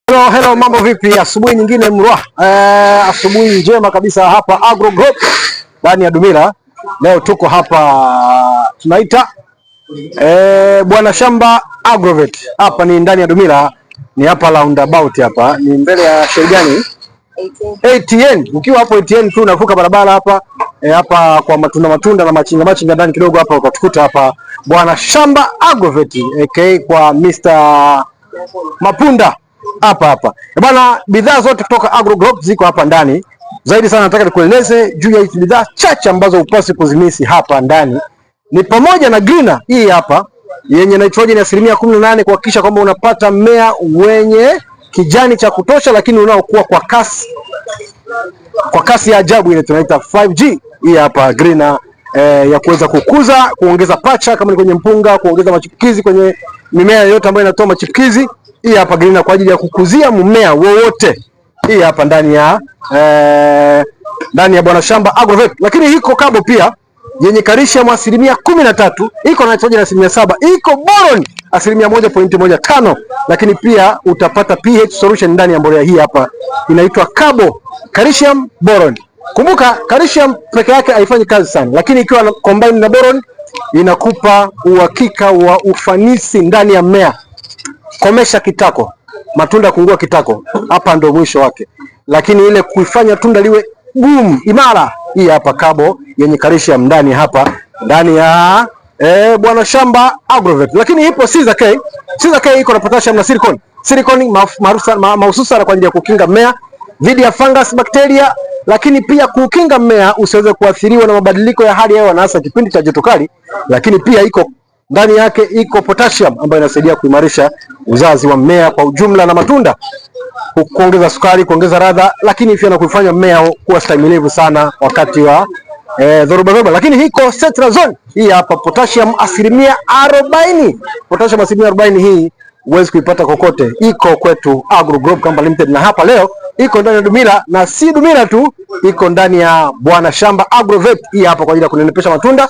Hello, mambo vipi? Asubuhi nyingine mrwa. Asubuhi njema kabisa hapa Agro Group ndani ya Dumila. Leo tuko hapa tunaita Bwana Shamba Agrovet. Hapa ni ndani ya Dumila, ni hapa roundabout hapa. Ni mbele ya Sheigani ATN. Ukiwa hapo ATN tu unavuka barabara hapa hapa kwa matunda na machinga ndani kidogo hapa utatukuta hapa Bwana Shamba Agrovet aka kwa Mr. Mapunda hapa. Bwana, bidhaa zote kutoka Agro Group ziko hapa ndani. Zaidi sana nataka nikueleze juu ya hizi bidhaa chache ambazo upasi kuzimisi hapa ndani. Ni pamoja na greener hii hapa yenye nitrogen ya 18% kuhakikisha kwamba unapata mmea wenye kijani cha kutosha, lakini unaokuwa kwa kasi ya ajabu, ile tunaita 5G. Hii hapa greener ya kuweza kuongeza pacha kama ni kwenye mpunga, kuongeza machipukizi kwenye mimea yote ambayo inatoa machipukizi. Hii hapa greener kwa ajili ya kukuzia mmea wowote. Hii hapa ndani ya Bwana Shamba Agrovet. Lakini iko kabo pia yenye calcium 13%, iko nitrogen 7%, iko boron 1.15, lakini pia utapata pH solution ndani ya mbolea hii hapa inaitwa Kabo calcium boron. Kumbuka calcium peke yake haifanyi kazi sana, lakini ikiwa combined na boron inakupa uhakika wa ufanisi ndani ya mmea. Komesha kitako, matunda kungua kitako, hapa ndio mwisho wake. Lakini ile kuifanya tunda liwe gumu imara, hii hapa Kabo yenye calcium ndani ya Bwana Shamba Agrovet. Lakini ipo Siza K. Siza K iko na potassium na silicon. Silicon mahususi kwa ajili ya kukinga mmea dhidi ya fungus, bakteria, lakini pia kukinga mmea usiweze kuathiriwa na mabadiliko ya hali ya hewa na hasa kipindi cha joto kali. Lakini pia ndani yake iko potassium ambayo inasaidia kuimarisha uzazi wa mmea kwa ujumla na matunda, kuongeza sukari, kuongeza ladha, lakini pia na kuifanya mmea kuwa stahimilivu sana wakati wa dhoruba. Lakini iko Cetrazone hii hapa potassium 40%. Potassium 40% hii huwezi kuipata kokote, iko kwetu Agro Group Company Limited, na hapa leo iko ndani ya Dumila, na si Dumila tu, iko ndani ya Bwana Shamba Agrovet. Hii hapa kwa ajili ya kunenepesha matunda,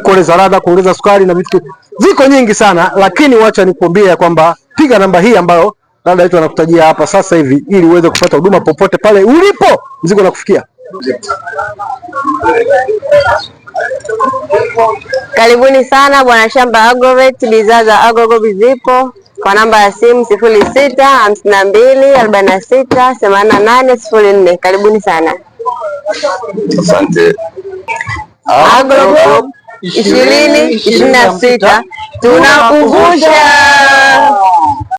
kuongeza ladha, kuongeza sukari na vitu ziko nyingi sana. Lakini wacha nikuambie kwamba piga namba hii ambayo dada yetu anakutajia hapa sasa hivi ili uweze kupata huduma popote pale ulipo, mzigo nakufikia. Karibuni sana Bwana Shamba Agrovet, bidhaa za Agro Group zipo kwa namba ya simu 0652468804. Karibuni sana. Asante. Agro Group 2026 tunakumbusha.